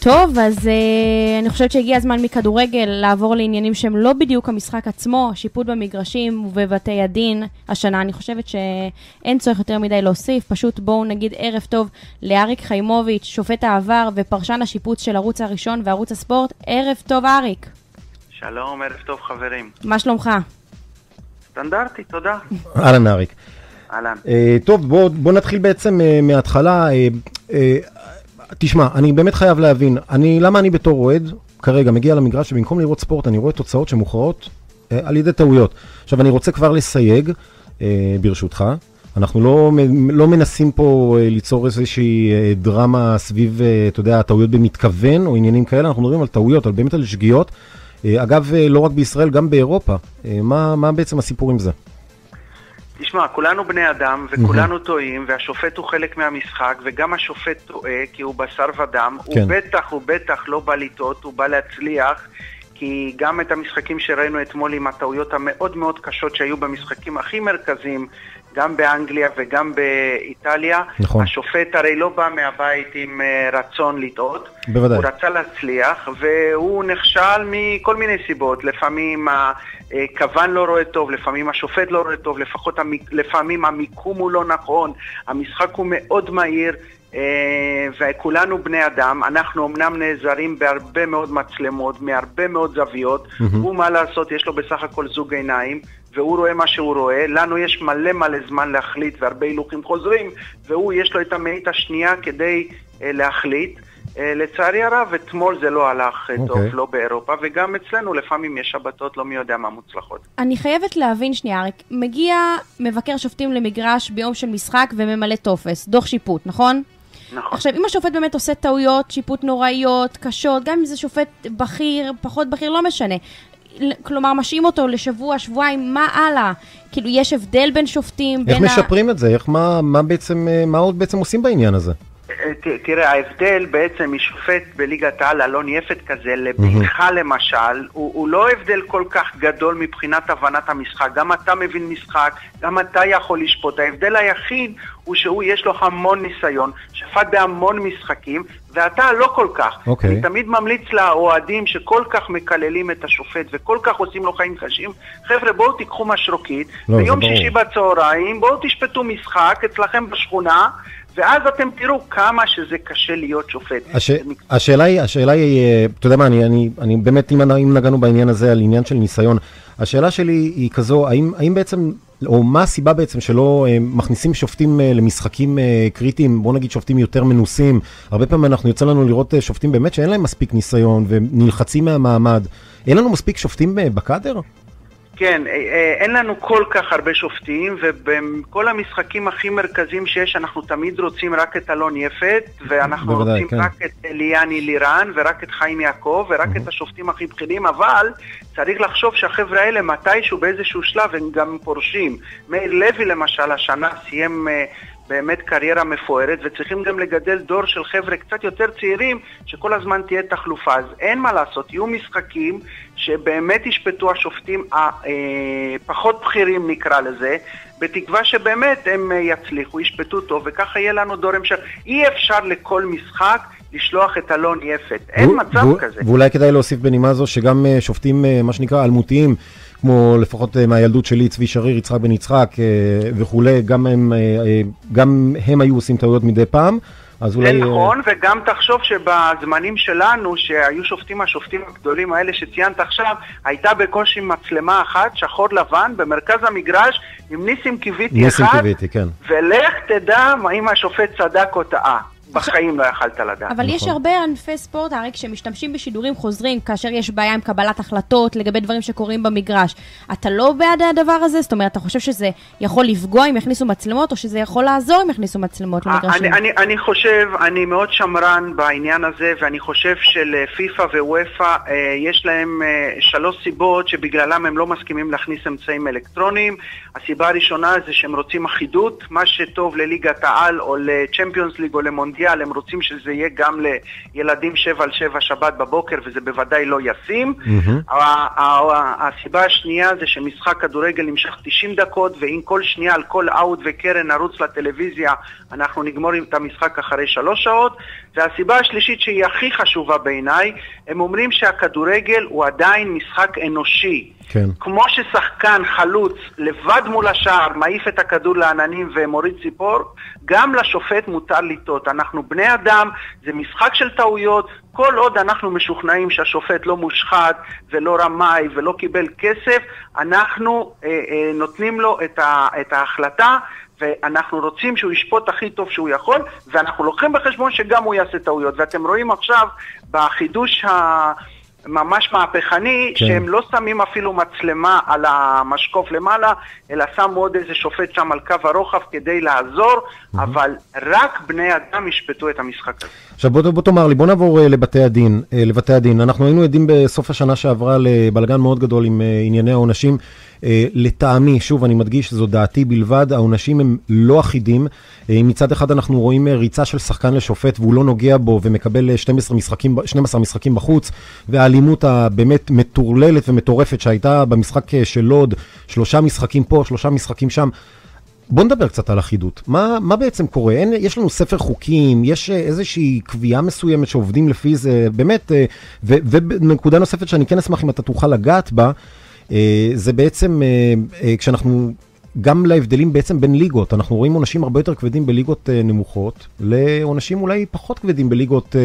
טוב, אז אני חושבת שהגיע הזמן מכדורגל לעבור לעניינים שהם לא בדיוק המשחק עצמו, שיפוט במגרשים ובבתי הדין השנה. אני חושבת שאין צורך יותר מדי להוסיף, פשוט בואו נגיד ערב טוב לאריק חיימוביץ', שופט העבר ופרשן השיפוט של ערוץ הראשון וערוץ הספורט. ערב טוב אריק. שלום, ערב טוב חברים. מה שלומך? סטנדרטי, תודה. אהלן אריק. אהלן. טוב, בוא נתחיל בעצם מההתחלה. תשמע, אני באמת חייב להבין, למה אני בתור אוהד כרגע מגיע למגרש ובמקום לראות ספורט אני רואה תוצאות שמוכרעות על ידי טעויות. עכשיו אני רוצה כבר לסייג, ברשותך, אנחנו לא מנסים פה ליצור איזושהי דרמה סביב, אתה יודע, טעויות במתכוון או עניינים כאלה, אנחנו מדברים על טעויות, באמת על שגיאות. אגב, לא רק בישראל, גם באירופה. מה בעצם הסיפור עם זה? תשמע, כולנו בני אדם וכולנו טועים, והשופט הוא חלק מהמשחק, וגם השופט טועה כי הוא בשר ודם. כן. הוא בטח לא בא לטעות, הוא בא להצליח, כי גם את המשחקים שראינו אתמול עם הטעויות המאוד מאוד קשות שהיו במשחקים הכי מרכזיים, גם באנגליה וגם באיטליה, נכון. השופט הרי לא בא מהבית עם רצון לטעות, בוודאי. הוא רצה להצליח, והוא נכשל מכל מיני סיבות, לפעמים הכוון לא רואה טוב, לפעמים השופט לא רואה טוב, לפעמים המיקום הוא לא נכון, המשחק הוא מאוד מהיר, וכולנו בני אדם, אנחנו אמנם נעזרים בהרבה מאוד מצלמות, מהרבה מאוד זוויות, הוא מה לעשות, יש לו בסך הכל זוג עיניים, והוא רואה מה שהוא רואה, לנו יש מלא זמן להחליט, והרבה הילוכים חוזרים, והוא יש לו את המאית השנייה כדי להחליט. לצערי הרב, אתמול זה לא הלך טוב, לא באירופה, וגם אצלנו לפעמים יש שבתות לא מי יודע מה מוצלחות. אני חייבת להבין שנייה, אריק, מגיע מבקר שופטים למגרש ביום של משחק וממלא טופס, דוח שיפוט, נכון? נכון. עכשיו, אם השופט באמת עושה טעויות, שיפוט נוראיות, קשות, גם אם זה שופט בכיר, פחות בכיר, לא משנה. כלומר, משאים אותו לשבוע, שבועיים, מה הלאה? כאילו, יש הבדל בין שופטים, איך משפרים את זה? מה עוד בעצם עושים בעניין הזה? תראה, ההבדל בעצם משופט בליגת העל אלון יפת כזה לבינך למשל, הוא לא הבדל כל כך גדול מבחינת הבנת המשחק. גם אתה מבין משחק, גם אתה יכול לשפוט. ההבדל היחיד הוא שהוא יש לו המון ניסיון, שפט בהמון משחקים, ואתה לא כל כך. אני תמיד ממליץ לאוהדים שכל כך מקללים את השופט וכל כך עושים לו חיים קשים, חבר'ה, בואו תיקחו משרוקית, ביום שישי בצהריים, בואו תשפטו משחק אצלכם בשכונה, ואז אתם תראו כמה שזה קשה להיות שופט. השאלה היא, אתה יודע מה, אני באמת, אם נגענו בעניין הזה, על עניין של ניסיון, השאלה שלי היא כזו, האם בעצם, או מה הסיבה בעצם שלא מכניסים שופטים למשחקים קריטיים, בוא נגיד שופטים יותר מנוסים, הרבה פעמים אנחנו יוצא לנו לראות שופטים באמת שאין להם מספיק ניסיון, ונלחצים מהמעמד, אין לנו מספיק שופטים בקאדר? כן, אין לנו כל כך הרבה שופטים, ובכל המשחקים הכי מרכזיים שיש, אנחנו תמיד רוצים רק את אלון יפת, ואנחנו רוצים רק את ליאני לירן, ורק את חיים יעקב, ורק את השופטים הכי בכירים, אבל צריך לחשוב שהחבר'ה האלה מתישהו באיזשהו שלב הם גם פורשים. מאיר לוי למשל השנה סיים באמת קריירה מפוארת, וצריכים גם לגדל דור של חבר'ה קצת יותר צעירים, שכל הזמן תהיה תחלופה. אז אין מה לעשות, יהיו משחקים שבאמת ישפטו השופטים פחות בכירים נקרא לזה, בתקווה שבאמת הם יצליחו, ישפטו טוב, וככה יהיה לנו דור המשך. אי אפשר לכל משחק לשלוח את אלון יפת, אין מצב כזה. ואולי כדאי להוסיף בנימה זו שגם שופטים, מה שנקרא, אלמותיים, כמו לפחות מהילדות שלי, צבי שריר, יצחק בן יצחק וכולי, גם הם היו עושים טעויות מדי פעם. זה נכון, וגם תחשוב שבזמנים שלנו, שהיו השופטים הגדולים האלה שציינת עכשיו, הייתה בקושי מצלמה אחת, שחור לבן, במרכז המגרש, עם ניסים קיוויתי אחד, ולך תדע אם השופט צדק או טעה. בחיים לא יכלת לדעת. אבל יש הרבה ענפי ספורט, אריק, שמשתמשים בשידורים חוזרים, כאשר יש בעיה עם קבלת החלטות לגבי דברים שקורים במגרש. אתה לא בעד הדבר הזה? זאת אומרת, אתה חושב שזה יכול לפגוע אם יכניסו מצלמות, או שזה יכול לעזור אם יכניסו מצלמות למגרשים? אני חושב, אני מאוד שמרן בעניין הזה, ואני חושב שלפיפה ווופא יש להם 3 סיבות שבגללם הם לא מסכימים להכניס אמצעים אלקטרוניים. הסיבה הראשונה זה שהם רוצים אחידות, מה שטוב לליגת העל או לצ'מפיונס ליג או למונדיאל המונדיאל, הם רוצים שזה יהיה גם לילדים 7-7 שבת בבוקר, וזה בוודאי לא ישים. הסיבה השנייה זה שמשחק כדורגל נמשך 90 דקות, ואם כל שנייה על כל אאוט וקרן נרוץ לטלוויזיה, אנחנו נגמור את המשחק אחרי 3 שעות. והסיבה השלישית שהיא הכי חשובה בעיניי, הם אומרים שהכדורגל הוא עדיין משחק אנושי. כן. כמו ששחקן חלוץ לבד מול השער מעיף את הכדור לעננים ומוריד ציפור, גם לשופט מותר לטעות. אנחנו בני אדם, זה משחק של טעויות, כל עוד אנחנו משוכנעים שהשופט לא מושחת ולא רמאי ולא קיבל כסף, אנחנו נותנים לו את ההחלטה, ואנחנו רוצים שהוא ישפוט הכי טוב שהוא יכול, ואנחנו לוקחים בחשבון שגם הוא יעשה טעויות. ואתם רואים עכשיו בחידוש ממש מהפכני, כן. שהם לא שמים אפילו מצלמה על המשקוף למעלה, אלא שמו עוד איזה שופט שם על קו הרוחב כדי לעזור, אבל רק בני אדם ישפטו את המשחק הזה. עכשיו בוא תאמר לי, בוא נעבור לבתי הדין. אנחנו היינו עדים בסוף השנה שעברה לבלגן מאוד גדול עם ענייני העונשים. לטעמי, שוב אני מדגיש, זו דעתי בלבד, העונשים הם לא אחידים. מצד אחד אנחנו רואים ריצה של שחקן לשופט והוא לא נוגע בו ומקבל 12 משחקים בחוץ, והאלימות הבאמת מטורללת ומטורפת שהייתה במשחק של לוד, 3 משחקים פה, 3 משחקים שם. בוא נדבר קצת על אחידות. מה בעצם קורה? יש לנו ספר חוקים, יש איזושהי קביעה מסוימת שעובדים לפי זה, באמת, ונקודה נוספת שאני כן אשמח אם אתה תוכל לגעת בה, זה בעצם, כשאנחנו, גם להבדלים בעצם בין ליגות, אנחנו רואים עונשים הרבה יותר כבדים בליגות נמוכות, לעונשים אולי פחות כבדים בליגות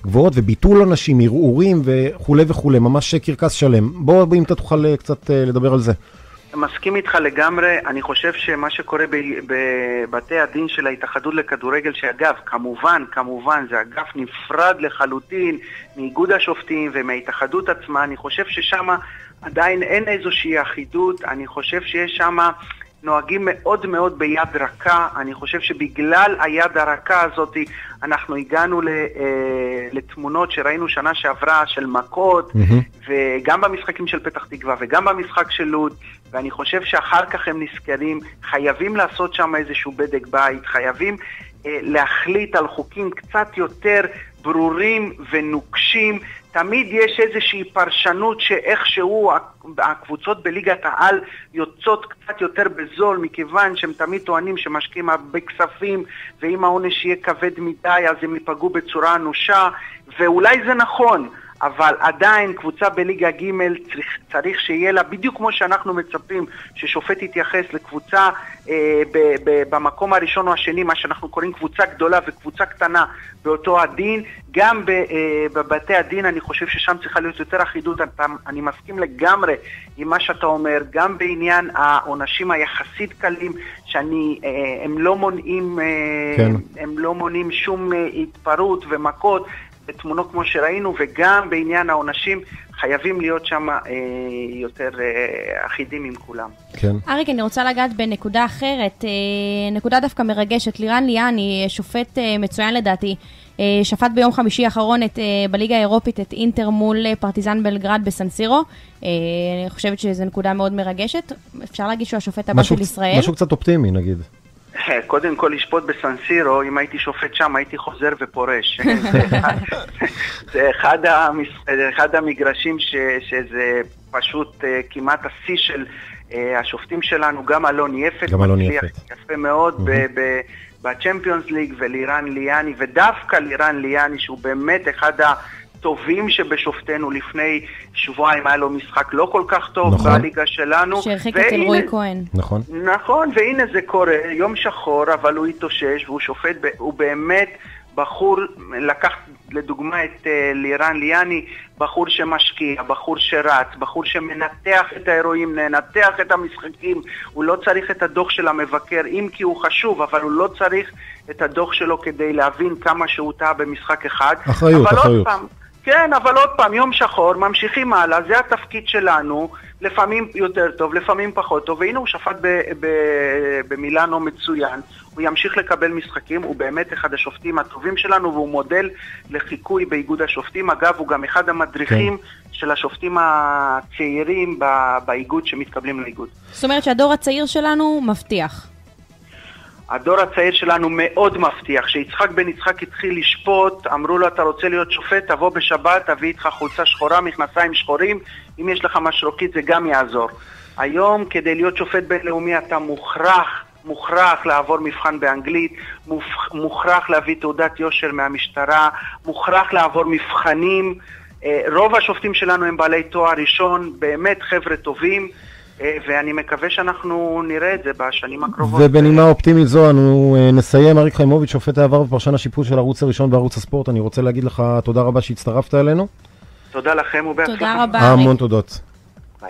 גבוהות, וביטול עונשים, ערעורים וכו' וכו', ממש קרקס שלם. בוא אם אתה תוכל קצת לדבר על זה. מסכים איתך לגמרי. אני חושב שמה שקורה בבתי הדין של ההתאחדות לכדורגל, שאגב, כמובן, זה אגף נפרד לחלוטין מאיגוד השופטים ומההתאחדות עצמה, אני חושב ששם עדיין אין איזושהי אחידות. אני חושב שיש שם נוהגים מאוד מאוד ביד רכה. אני חושב שבגלל היד הרכה הזאת אנחנו הגענו לתמונות שראינו שנה שעברה של מכות, וגם במשחקים של פתח תקווה וגם במשחק של לוד, ואני חושב שאחר כך הם נזכרים, חייבים לעשות שם איזשהו בדק בית, חייבים להחליט על חוקים קצת יותר ברורים ונוקשים. תמיד יש איזושהי פרשנות שאיכשהו הקבוצות בליגת העל יוצאות קצת יותר בזול, מכיוון שהם תמיד טוענים שמשקיעים הרבה כספים, ואם העונש יהיה כבד מדי אז הם ייפגעו בצורה אנושה, ואולי זה נכון, אבל עדיין קבוצה בליגה ג' צריך שיהיה לה, בדיוק כמו שאנחנו מצפים ששופט יתייחס לקבוצה במקום הראשון או השני, מה שאנחנו קוראים קבוצה גדולה וקבוצה קטנה באותו הדין, גם בבתי הדין אני חושב ששם צריכה להיות יותר אחידות. אני מסכים לגמרי עם מה שאתה אומר, גם בעניין העונשים היחסית קלים, הם לא מונעים שום התפרעות ומכות בתמונות כמו שראינו, וגם בעניין העונשים חייבים להיות שם יותר אחידים עם כולם. כן. אריק, אני רוצה לגעת בנקודה אחרת, נקודה דווקא מרגשת. לירן ליאני, שופט מצוין לדעתי, שפט ביום חמישי האחרון בליגה האירופית את אינטר מול פרטיזן בלגרד בסנסירו. אני חושבת שזו נקודה מאוד מרגשת. אפשר להגיד שהוא השופט הבא של ישראל. משהו קצת אופטימי נגיד. קודם כל לשפוט בסנסירו, אם הייתי שופט שם הייתי חוזר ופורש. זה אחד המגרשים שזה פשוט כמעט השיא של השופטים שלנו, גם אלון יפת, יפה מאוד בצ'מפיונס ליג, ולירן ליאני, ודווקא לירן ליאני שהוא באמת אחד טובים שבשופטנו. לפני שבועיים היה לו משחק לא כל כך טוב, נכון. בליגה שלנו. שהרחיק אצל רועי כהן. נכון. נכון, והנה זה קורה, יום שחור, אבל הוא התאושש, והוא שופט, הוא באמת בחור, לקח לדוגמה את לירן ליאני, בחור שמשקיע, בחור שרץ, בחור שמנתח את האירועים, מנתח את המשחקים, הוא לא צריך את הדוח של המבקר, אם כי הוא חשוב, אבל הוא לא צריך את הדוח שלו כדי להבין כמה שהוא טעה במשחק אחד. אחריות. כן, אבל עוד פעם, יום שחור, ממשיכים הלאה, זה התפקיד שלנו, לפעמים יותר טוב, לפעמים פחות טוב, והנה הוא שפט במילאנו מצוין, הוא ימשיך לקבל משחקים, הוא באמת אחד השופטים הטובים שלנו, והוא מודל לחיקוי באיגוד השופטים. אגב, הוא גם אחד המדריכים של השופטים הצעירים באיגוד שמתקבלים לאיגוד. זאת אומרת שהדור הצעיר שלנו מבטיח. הדור הצעיר שלנו מאוד מבטיח. כשיצחק בן יצחק התחיל לשפוט, אמרו לו, אתה רוצה להיות שופט, תבוא בשבת, תביא איתך חולצה שחורה, מכנסיים שחורים, אם יש לך משרוקית זה גם יעזור. היום כדי להיות שופט בינלאומי אתה מוכרח לעבור מבחן באנגלית, מוכרח להביא תעודת יושר מהמשטרה, מוכרח לעבור מבחנים. רוב השופטים שלנו הם בעלי תואר ראשון, באמת חבר'ה טובים, ואני מקווה שאנחנו נראה את זה בשנים הקרובות. ובנימה אופטימית זו, אנו נסיים. אריק חיימוביץ', שופט העבר ופרשן השיפוט של הערוץ הראשון בערוץ הספורט, אני רוצה להגיד לך תודה רבה שהצטרפת אלינו. תודה לכם ובהצלחה. תודה רבה. המון תודות. ביי.